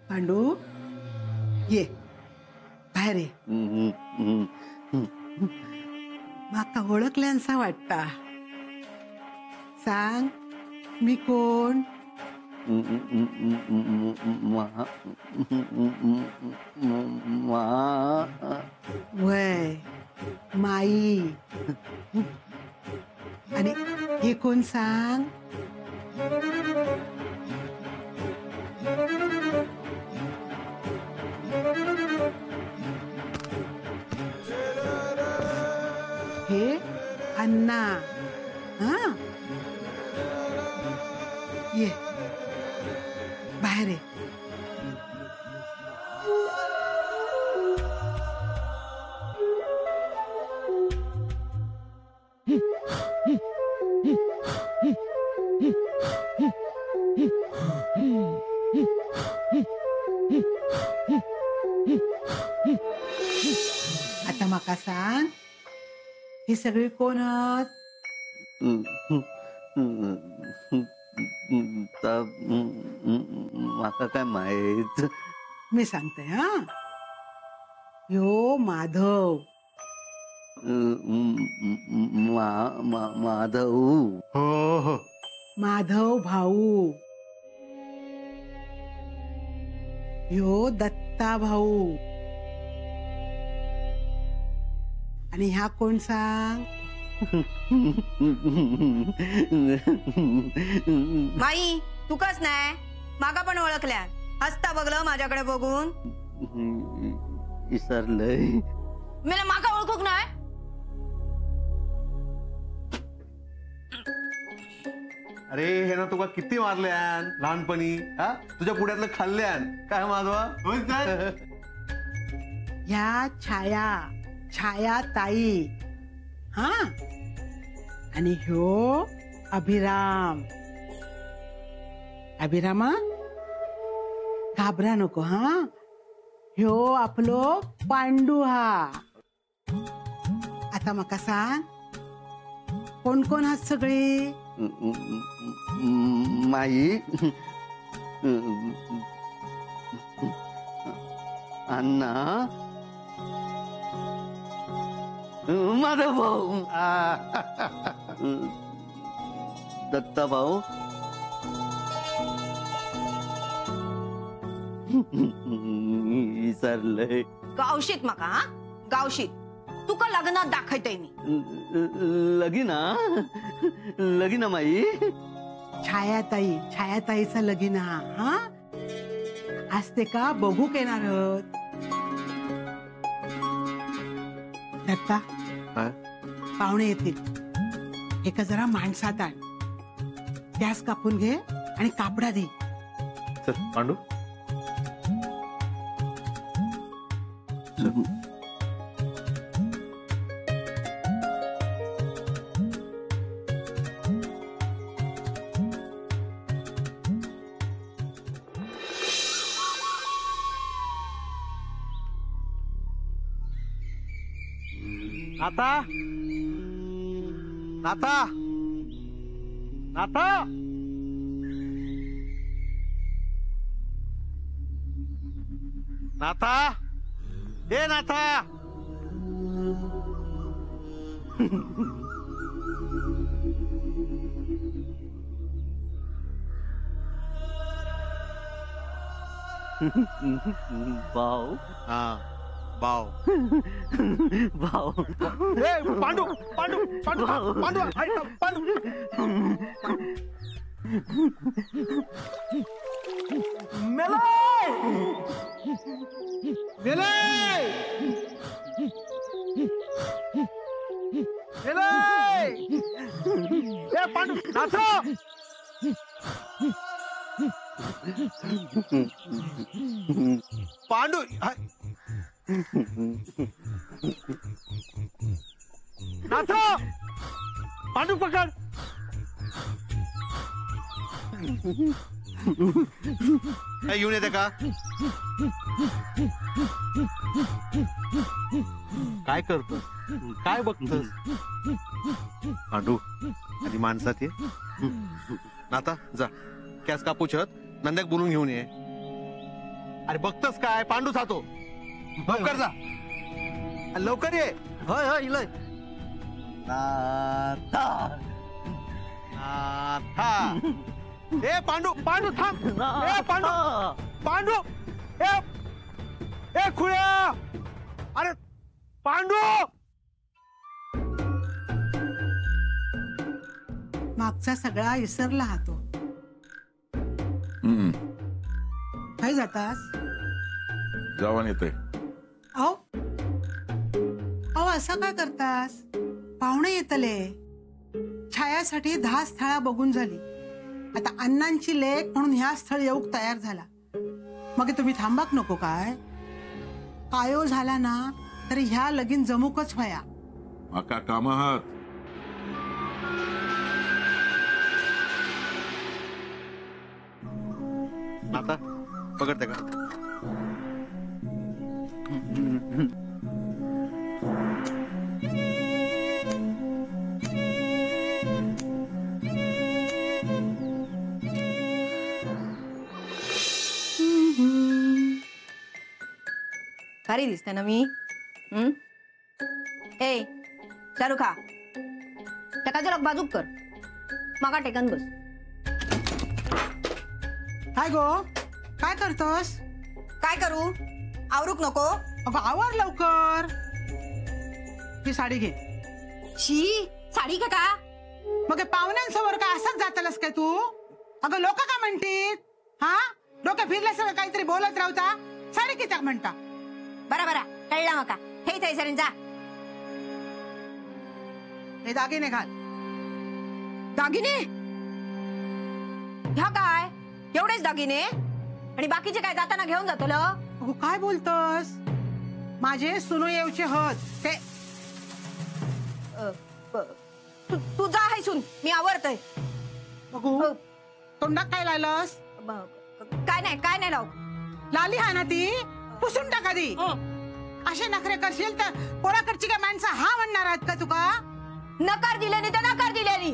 पांडू ये बाहेर ये. माका ओळखल्यांसा वाटता. सांग मी कोण? वय माई. आणि हे कोण सांग? हे अण्णा. हा ये बाहेर ये. आता माका सांग ही सगळी कोण आहात? माका काय माहित. मी सांगते. हा यो माधव. माधव. हो माधव भाऊ. यो दत्ता भाऊ. आणि ह्या कोण सांग? माई तू कस नाही मागा पण ओळखल्या. हसता बघलं माझ्याकडे बघून. विसरलंय. मला माका ओळखूक नाही. अरे हे ना तुका किती मारल्यान लहानपणी. हा तुझ्या पुढ्यातलं खाल्ल्यान काय माधवा. ह्या छाया ताई. हा आणि ह्यो अभिराम. अभिरामा घाबरा नको. हा ह्यो आपलो पांडू. हा आता मका सांग कोण कोण आहात सगळे? माई. अण्णा. माधव भाऊ. दत्ता भाऊ. विसरलंय. गावशीत माका. हा गावशीत तुका लग्नात दाखवतोय मी. लगीना माई. छायाताईचा लगीन. हा असते का बघू येणार आहोत. दत्ता पाहुणे येतील. एका जरा माणसात आण. गॅस कापून घे आणि कापडा दे. चल पांडू. नाता नाता नाता. नाता ए नाता. भाऊ. हा भाऊ. भाऊ. पांडू पांडू पांडू पांडू पांडू. मेलाय मेलाय मेलाय. ए पांडू नाथा. पांडू. नाथा पांडू पकड. येऊन येते का? काय करतोस? काय बघतोस? पांडू आधी माणसात ये. नाता जा गॅस कापूच नंद्याक बोलून घेऊन ये. अरे बघतस काय पांडू सातो लवकर जा लवकर ये. होय होय इलय. ए पांडू पांडू थांब. ए पांडू पांडू ए ए खुळ्या अरे पांडू. मागचा सगळा विसरला हा तो. काय जातास? जावान येते. अहो अहो असं काय करतास? पाहुणे येतले. छायासाठी 10 स्थळा बघून झाली. आता अण्णांची लेक म्हणून ह्या स्थळ येऊक तयार झाला. मग तुम्ही थांबाक नको काय? कायो झाला ना तरी ह्या लगीन जमुकच व्हाया. माका काम आहात. आता पकडते का? भारी दिसते ना मी. ए शाहरुख खा त्या जरा बाजूक कर. मागा टेकन बस. काय गो काय करतोस? काय करू? आवरूक नको? अगं आवर लवकर. ही साडी घे. शी साडी का? मग पाहुण्यांसमोर काय असंच जातलस काय तू? अगं लोक का म्हणतील? हा डोक्या फिरल्यासारखं काहीतरी बोलत राहता. साडी कित्याक म्हणता? बरा बरा कळला मका. हे थैसरीन जा. हे दागिने घाल. दागिने? ह्या काय एवढेच दागिने आणि बाकीचे काय जाताना घेऊन जातलं? अगो काय बोलतोस? माझे सुनो येऊचे हत ते. तू जा हाय सुन. मी आवरतय. बघू तोंडात काय लायलस? काय नाही राव. लाली हा ना ती पुसून टाका दी. असे नखरे करशील तर कोणाकडची काय माणसं हा म्हणणार आहेत का तुका? नकार दिल्याने तर नकार दिल्याने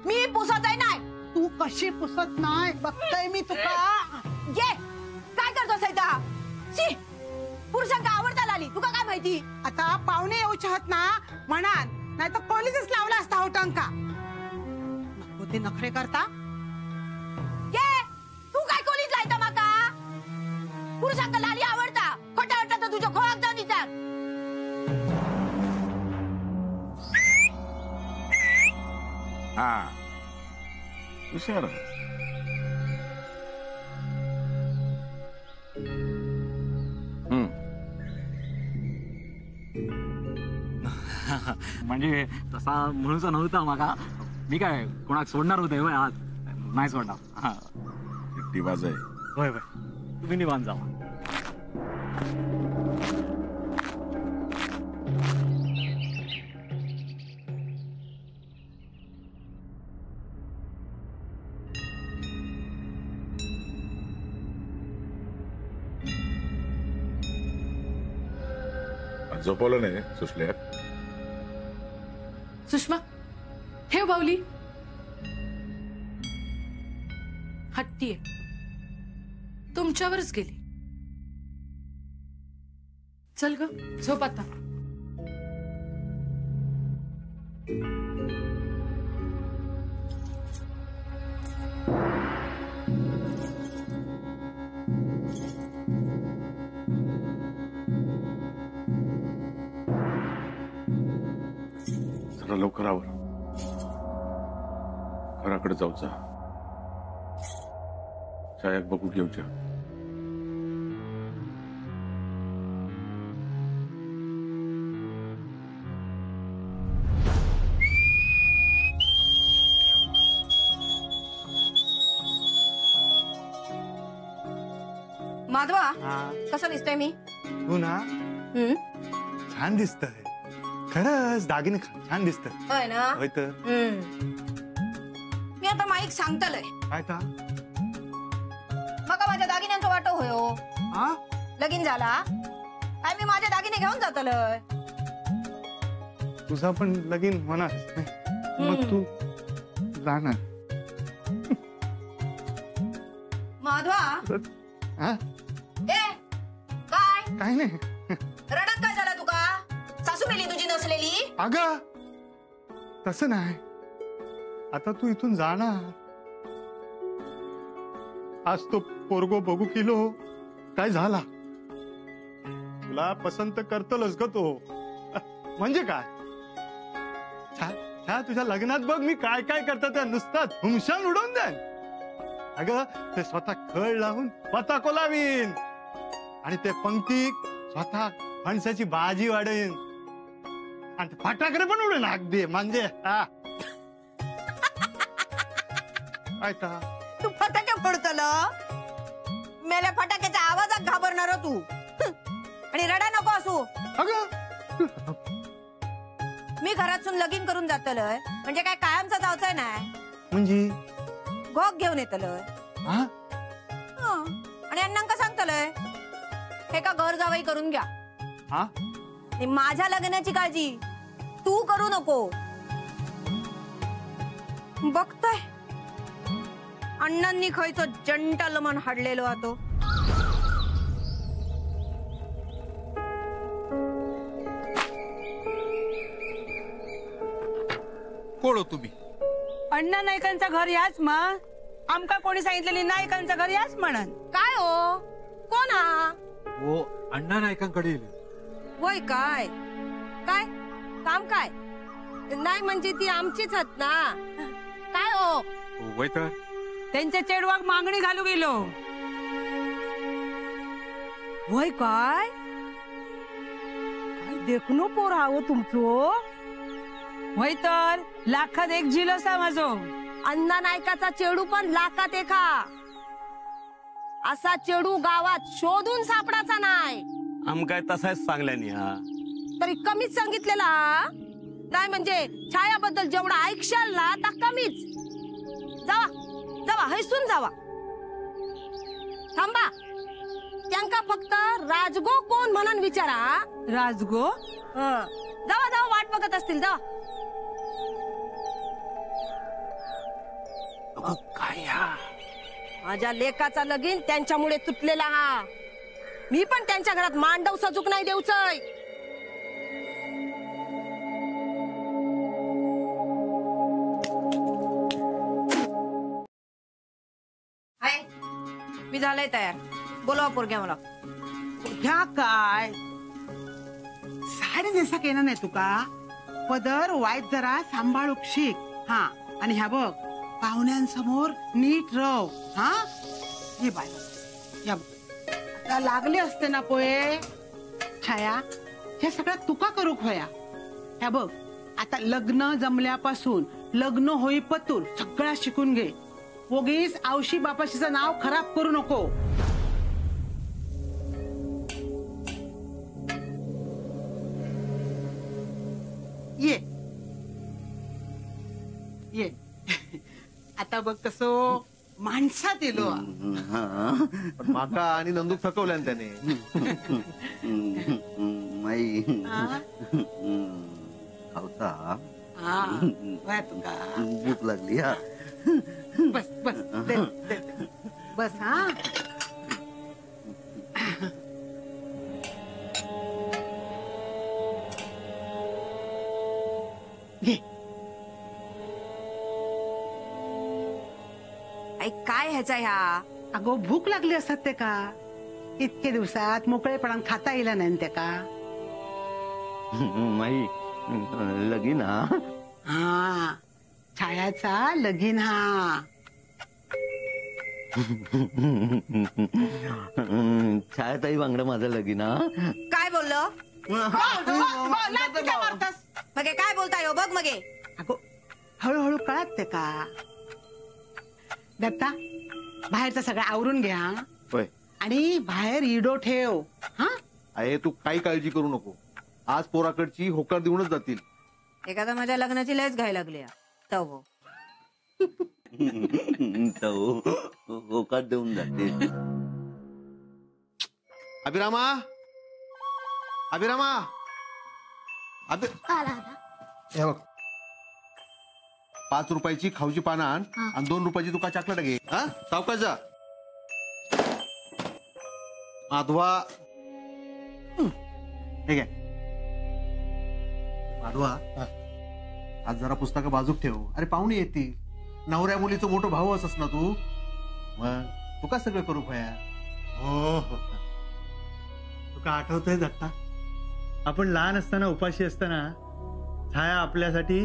मी पुसतही नाही. तू कशी पुसत नाही बघताय मी तुका. ये काय करतोस इथं? शी पुरुषांका आवडता लाली तुका काय माहिती? आता पाहुणे येऊ चाहत ना म्हणाल नाही तर पोलीसच लावला असता हो टंका. नको ते नखरे करता. ये तू काय कोलीच लायता माका? पुरुषांका लाली आवडता. खोटा वाटता तर तुझ्या खोळात जाऊन विचार. हा हुशार. म्हणजे तसा म्हणूचा नव्हता माका. मी काय कोणाक सोडणार होते होय आज नाही सोडणार. हा चिट्टी वाजाय. होय होय तुम्ही निवांत जावा. झोपवलं नाही सुशल्या? सुषमा हे बावली हट्टी आहे. तुमच्यावरच गेली. चल ग झोप आता. जरा लवकर आवर. घराकडे जाऊचा. छायाक बघू घेऊच्या. माधवा कसं दिसतोय मी? तू ना छान दिसतय. खरंच दागिने छान दिसतय. होय ना? होय तर. मी आता माईक सांगतलय. काय का? मका माझ्या दागिन्यांचा वाटो होयो. हा लगीन झाला काय मी माझे दागिने घेऊन जातलय. तुझा पण लगीन होणार. मग तू जाणार. माधवा हा ए काय नाही रडत काय झाला तुका? सासू मेली तुझी नसलेली? अगं तसं नाही. आता तू इथून जाणार, आज तो पोरगो बघू किलो काय झाला, तुला पसंत करतलच ग तो. म्हणजे काय तुझ्या लग्नात बघ मी काय काय करतात त्या नुसता धुमशान उडवून द्या. अगं ते स्वतः खळ लावून पताको लावीन आणि ते पंक्ती स्वतः फणसाची भाजी वाढेन आणि फटाकडे पण उडेन अगदी. म्हणजे तू फटाके फोडतल, मेल्या फटाक्याच्या आवाजात घाबरणार तू. आणि रडा नको असू. अगं मी घरातून लगीन करून जातलय म्हणजे काय कायमचा जावचाय नाही. म्हणजे घोक घेऊन येतलय हा आणि अण्णांका सांगतलय हे का घर जावई करून घ्या. हा आणि माझ्या लग्नाची काळजी तू करू नको. बघताय अण्णांनी खयचो जंटलमन हाडलेलो आतो. कोण हो तुम्ही? अण्णा नायकांचं घर याच मग आमका कोणी सांगितलेली नायकांचं घर याच म्हणन. काय हो कोण हा? हो अण्णा नायकांकडे होय काय काय काम काय नाही म्हणजे ती आमचीच आहेत ना. काय हो वय तर त्यांच्या चेडवाक मागणी घालू गेलो. होय काय देखनो पोर आहो तुमचो. होय तर लाखात एक जिलो सा माझो. अण्णा नायकाचा चेडू पण लाखात एका. असा चेडू गावात शोधून सापडाचा नाही. आमकाय तसाच सांगल्यानी हा. तरी कमीच सांगितलेला नाही म्हणजे छायाबद्दल जेवढा ऐकशाल ना ता कमीच. जावा जावा हैसून जावा. थांबा त्यांका फक्त राजगो कोण म्हणून विचारा. राजगो जावा जावा वाट बघत असतील जावा. काय माझ्या लेकाचा लगीन त्यांच्यामुळे तुटलेला हा. मी पण त्यांच्या घरात मांडव सजूक नाही देऊचय. मी झालंय तयार. बोलवा पोरग्या मला. ह्या काय साडी नेसा केला नाही तुका. पदर वाईट जरा सांभाळूक शिक. हा आणि ह्या बघ पाहुण्यांसमोर नीट रव. हा हे बाय या बघ लागले असते ना पोहे छाया हे सगळं तुका करूक होया. ह्या बघ आता लग्न जमल्यापासून लग्न होई पतूर सगळा शिकून घे. उगीच आवशी बापाशीचं नाव खराब करू नको. ये ये आता बघ कसो माणसात येलो. माका आणि नंदूक थकवल्यान त्याने. माई खावता तुका भूक लागली. हा बस बस दे, दे, दे. बस हा घे. काय ह्याचा ह्या. अगो भूक लागली असतात ते का इतके दिवसात मोकळेपणान खाता येईल नाही ते का. माई लगीन हा. हा छायाचा लगीन हा. छायाताई वांगडा माझं लगीन हा. काय बोललो मगे काय बोलताय हो बघ मगे. अगो हळूहळू कळत ते का. दत्ता बाहेरचं सगळं आवरून घ्या होय आणि बाहेर इडो ठेव. हा आहे तू काही काळजी करू नको. आज पोराकडची होकार देऊनच जातील. एखादा माझ्या लग्नाची लयच घाई लागली तव. होकार देऊन जाते. अभिरामा अभिरामा हे बघ 5 रुपयाची खाऊची पानं आण आणि 2 रुपयाची तुका चॉकलेट घे. हा सावकाश जा. माधवा हे काय माधवा, आज जरा पुस्तकं बाजूक ठेव. अरे पाहुणे येतील. नवऱ्या मुलीचं मोठं भाऊ असस ना तू. मग तू का सगळं करू भया? हो हो, तुका आठवतंय दत्ता, आपण लहान असताना उपाशी असताना छाया आपल्यासाठी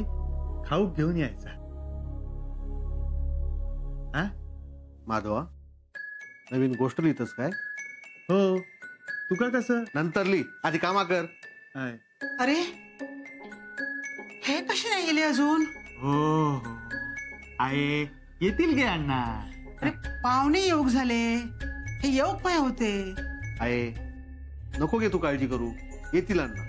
खाऊ घेऊन यायचा. हा माधवा, नवीन गोष्ट लिहितस काय? हो, तुका कसं? नंतर लिही, आधी कामा कर. हाय. अरे हे कसे नाही गेले अजून? हो हो, आहे येतील गे अण्णा. अरे पाहुणे योग झाले, हे योगमय होते. आहे, नको घे तू काळजी करू, येतील अण्णा.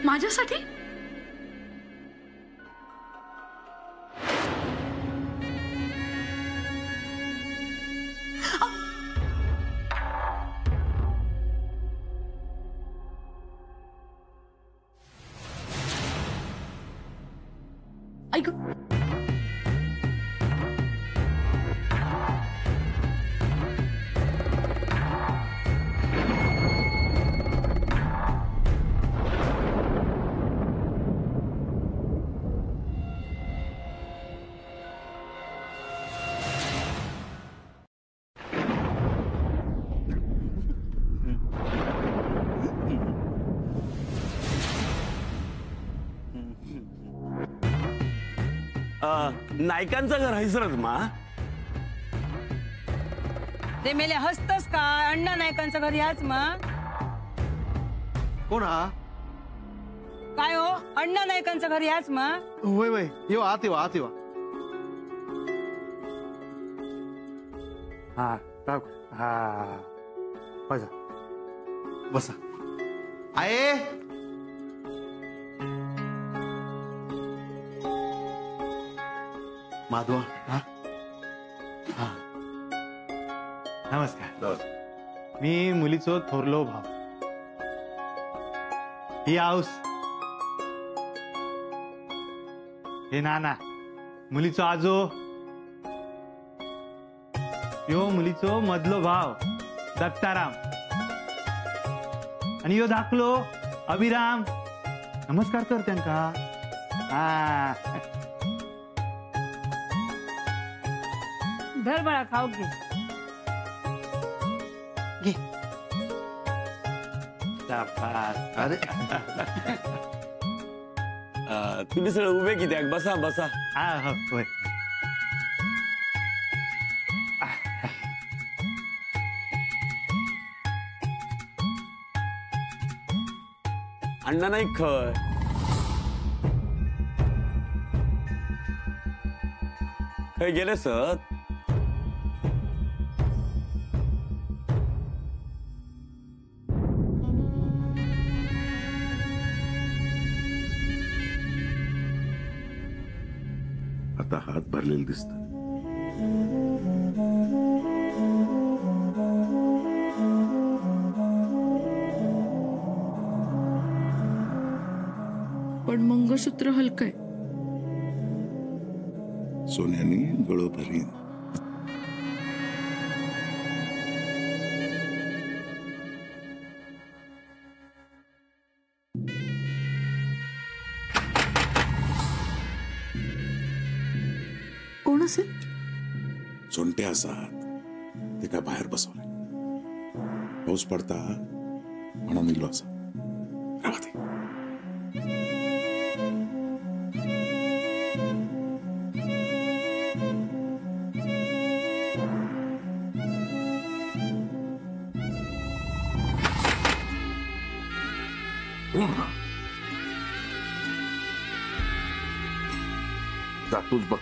माझ्यासाठी? ऐक, नायकांचं घर हैसरच मा. ते मेले हसतस का? अण्णा नायकांचं घर याच मग. कोण हा? काय हो, अण्णा नायकांचं घर याच मग. वय वय, येऊ आत, येऊ आत, येऊ. हा टाक. हा बसा बसा. आहे माधवा. हा हा, नमस्कार. मी मुलीचो थोरलो भाव. ही आऊस, हे नाना मुलीचो आजो, यो मुलीचो मधलो भाव दत्ताराम, आणि यो धाकलो अभिराम. नमस्कार कर त्यांका. हा धर बाळा, खाऊ घे. घे. अरे तुम्ही सगळं उभे कित्याक? बसा बसा. हा हो होय. अण्णा नाही खय. खय गेले सत? आता हात भरलेले दिसत. पण मंगळसूत्र हलकय. सोन्याने गळं भरीन. कोण असेल? सोंटे असात, ते काय बाहेर बसवले. पाऊस पडता म्हणून निघलो असा. राहते. जा तूच बघ